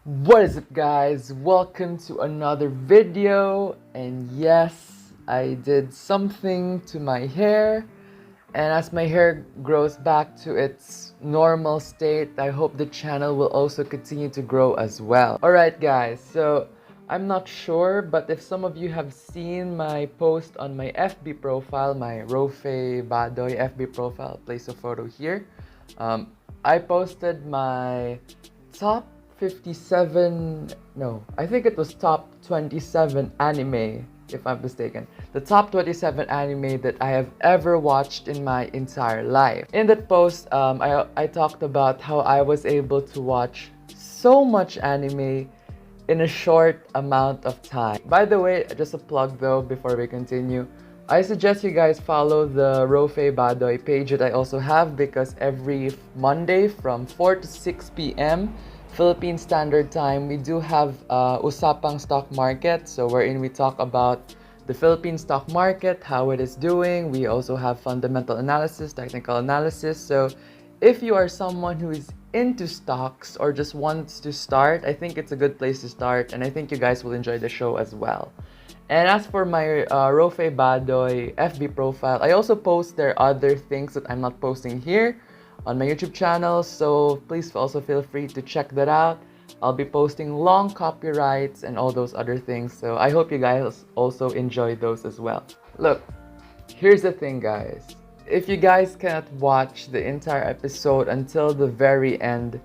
What is up, guys? Welcome to another video. And yes, I did something to my hair, and as my hair grows back to its normal state, I hope the channel will also continue to grow as well. Alright guys, so I'm not sure, but if some of you have seen my post on my FB profile, my Rophe Badoy FB profile, place a photo here. I posted my top 57, no, I think it was top 27 anime, if I'm mistaken. The top 27 anime that I have ever watched in my entire life. In that post, I talked about how I was able to watch so much anime in a short amount of time. By the way, just a plug though before we continue. I suggest you guys follow the Rophe Badoy page that I also have, because every Monday from 4 to 6 p.m. Philippine Standard Time, we do have Usapang Stock Market, so wherein we talk about the Philippine stock market, how it is doing. We also have fundamental analysis, technical analysis. So if you are someone who is into stocks or just wants to start, I think it's a good place to start, and I think you guys will enjoy the show as well. And as for my Rophe Badoy FB profile, I also post there other things that I'm not posting here on my YouTube channel, so please also feel free to check that out. I'll be posting long copyrights and all those other things, so I hope you guys also enjoy those as well. Look, here's the thing, guys. If you guys cannot watch the entire episode until the very end,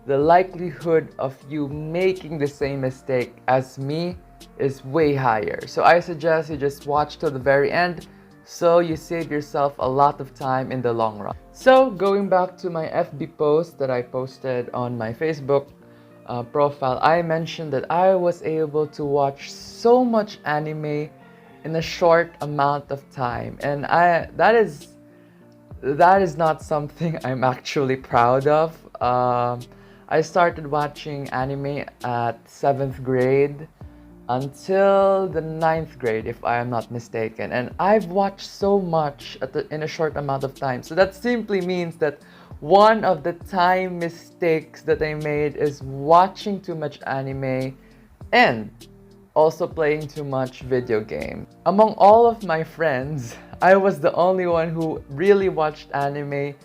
the likelihood of you making the same mistake as me is way higher. So I suggest you just watch till the very end, so you save yourself a lot of time in the long run. So going back to my FB post that I posted on my Facebook profile, I mentioned that I was able to watch so much anime in a short amount of time, and that is not something I'm actually proud of. I started watching anime at 7th grade until the 9th grade, if I am not mistaken, and I've watched so much in a short amount of time. So that simply means that one of the time mistakes that I made is watching too much anime and also playing too much video game. Among all of my friends, I was the only one who really watched anime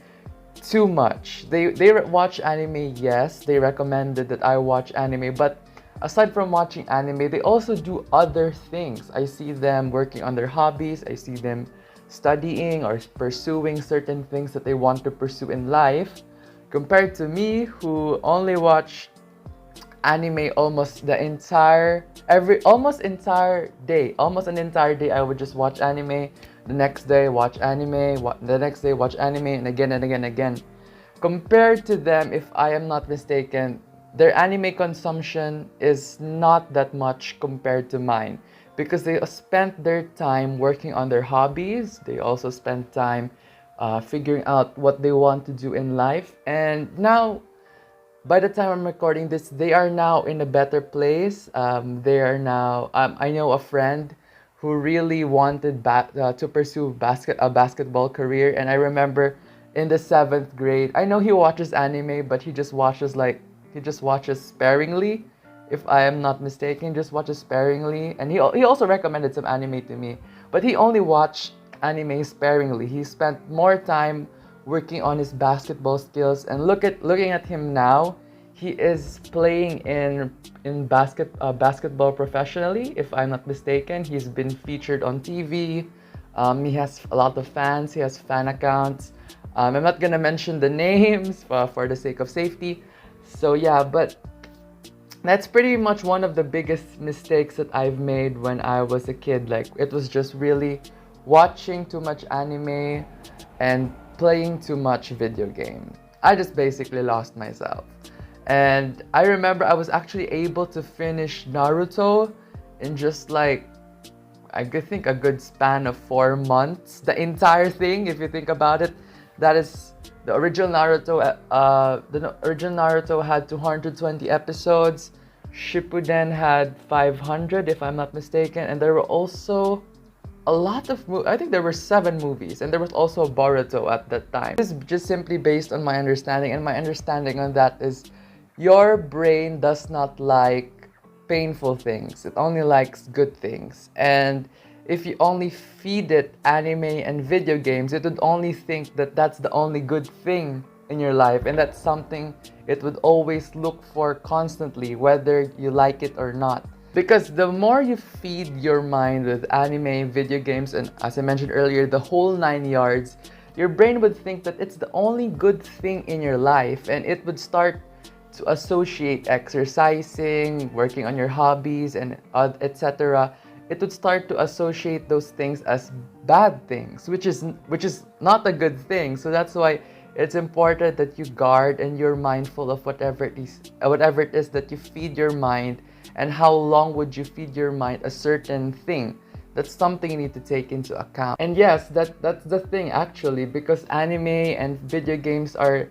too much. They watch anime, yes, they recommended that I watch anime, but aside from watching anime, they also do other things. I see them working on their hobbies, I see them studying or pursuing certain things that they want to pursue in life, compared to me, who only watch anime almost an entire day. I would just watch anime, the next day watch anime, the next day watch anime, and again and again and again. Compared to them, if I am not mistaken, their anime consumption is not that much compared to mine, because they spent their time working on their hobbies. They also spent time figuring out what they want to do in life, and now, by the time I'm recording this, they are now in a better place. They are now, I know a friend who really wanted to pursue a basketball career, and I remember in the 7th grade, I know he watches anime, but he just watches sparingly, if I am not mistaken, just watches sparingly. And he also recommended some anime to me, but he only watched anime sparingly. He spent more time working on his basketball skills, and looking at him now, he is playing in basketball professionally, if I'm not mistaken. He's been featured on TV. He has a lot of fans. He has fan accounts. I'm not gonna mention the names for the sake of safety. So yeah, but that's pretty much one of the biggest mistakes that I've made when I was a kid. Like, it was just really watching too much anime and playing too much video game. I just basically lost myself. And I remember I was actually able to finish Naruto in just like, I think a good span of 4 months. The entire thing, if you think about it, that is the original Naruto. The original Naruto had 220 episodes. Shippuden had 500, if I'm not mistaken, and there were also a lot of I think there were 7 movies, and there was also Boruto at that time. This is just simply based on my understanding, and my understanding on that is Your brain does not like painful things. It only likes good things. And if you only feed it anime and video games, it would only think that that's the only good thing in your life, and that's something it would always look for constantly, whether you like it or not. Because the more you feed your mind with anime, video games, and as I mentioned earlier, the whole 9 yards, your brain would think that it's the only good thing in your life, and it would start to associate exercising, working on your hobbies, and etc. It would start to associate those things as bad things, which is not a good thing. So that's why it's important that you guard and you're mindful of whatever it is that you feed your mind, and how long would you feed your mind a certain thing. That's something you need to take into account. And yes, that's the thing actually, because anime and video games are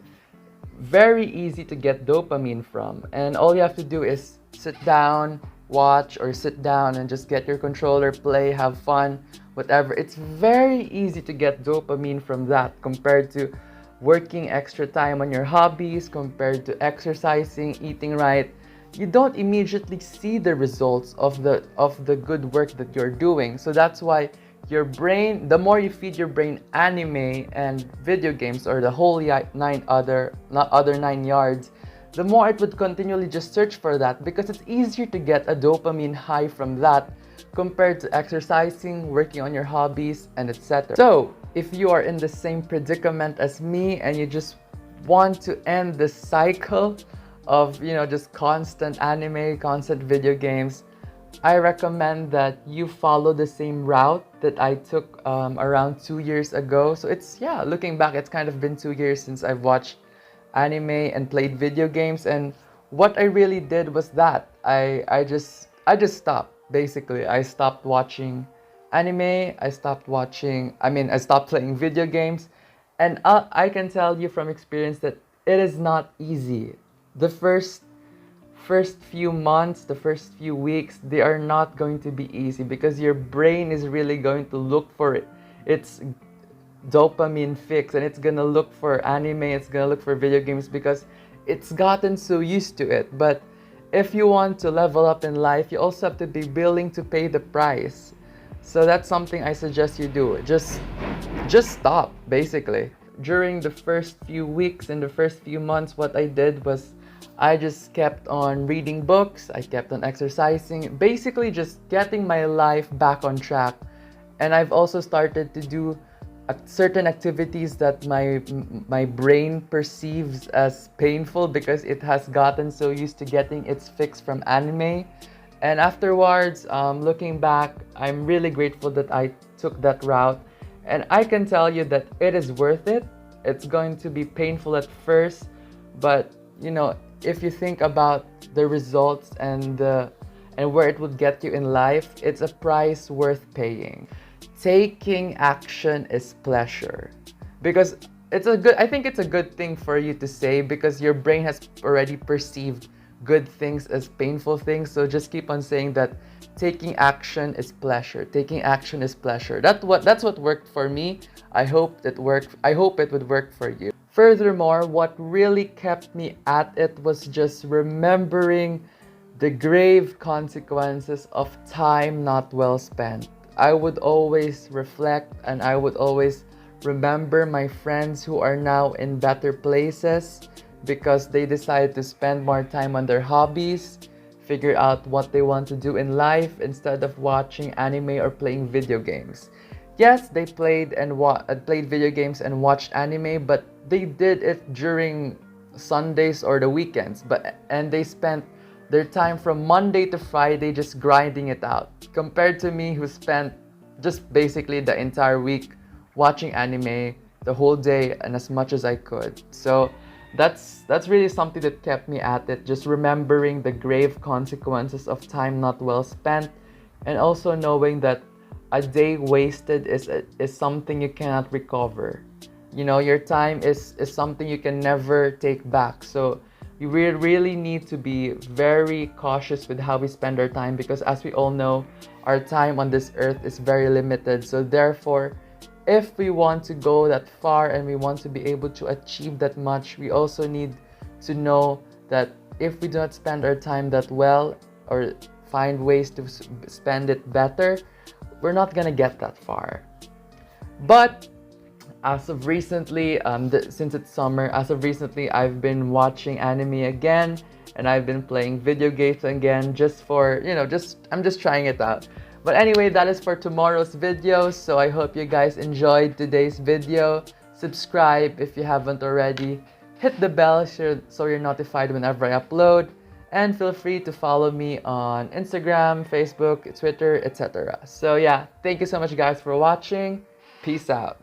very easy to get dopamine from, and all you have to do is sit down, watch, or sit down and just get your controller, play, have fun, whatever. It's very easy to get dopamine from that, compared to working extra time on your hobbies, compared to exercising, eating right. You don't immediately see the results of the good work that you're doing. So that's why your brain, the more you feed your brain anime and video games, or the whole other 9 yards, the more it would continually just search for that, because it's easier to get a dopamine high from that compared to exercising, working on your hobbies, and etc. So if you are in the same predicament as me and you just want to end this cycle of, just constant anime, constant video games, I recommend that you follow the same route that I took around 2 years ago. So looking back, it's kind of been 2 years since I've watched anime and played video games. And what I really did was that I just stopped. Basically, I stopped watching anime. I stopped playing video games. And I can tell you from experience that it is not easy. The first few months, the first few weeks, they are not going to be easy, because your brain is really going to look for its dopamine fix, and it's gonna look for anime, it's gonna look for video games, because it's gotten so used to it. But if you want to level up in life, you also have to be willing to pay the price. So that's something I suggest you do. Just stop, basically. During the first few weeks and the first few months, what I did was I just kept on reading books, I kept on exercising, basically just getting my life back on track. And I've also started to do certain activities that my brain perceives as painful, because it has gotten so used to getting its fix from anime. And afterwards, looking back, I'm really grateful that I took that route. And I can tell you that it is worth it. It's going to be painful at first, but if you think about the results and where it would get you in life, it's a price worth paying. Taking action is pleasure. Because I think it's a good thing for you to say, because your brain has already perceived good things as painful things. So just keep on saying that taking action is pleasure. Taking action is pleasure. That's what worked for me. I hope it would work for you. Furthermore, what really kept me at it was just remembering the grave consequences of time not well spent. I would always reflect, and I would always remember my friends who are now in better places, because they decided to spend more time on their hobbies, figure out what they want to do in life instead of watching anime or playing video games. Yes, they played video games and watched anime, but they did it during Sundays or the weekends. And they spent their time from Monday to Friday just grinding it out, compared to me, who spent just basically the entire week watching anime the whole day and as much as I could. So that's really something that kept me at it, just remembering the grave consequences of time not well spent, and also knowing that a day wasted is something you cannot recover. Your time is something you can never take back. So we really need to be very cautious with how we spend our time, because as we all know, our time on this earth is very limited. So therefore, if we want to go that far and we want to be able to achieve that much, we also need to know that if we do not spend our time that well or find ways to spend it better, we're not gonna get that far. But as of recently, since it's summer, as of recently, I've been watching anime again, and I've been playing video games again, just for, I'm just trying it out. But anyway, that is for tomorrow's video, so I hope you guys enjoyed today's video. Subscribe if you haven't already. Hit the bell so you're notified whenever I upload. And feel free to follow me on Instagram, Facebook, Twitter, etc. So yeah, thank you so much guys for watching. Peace out.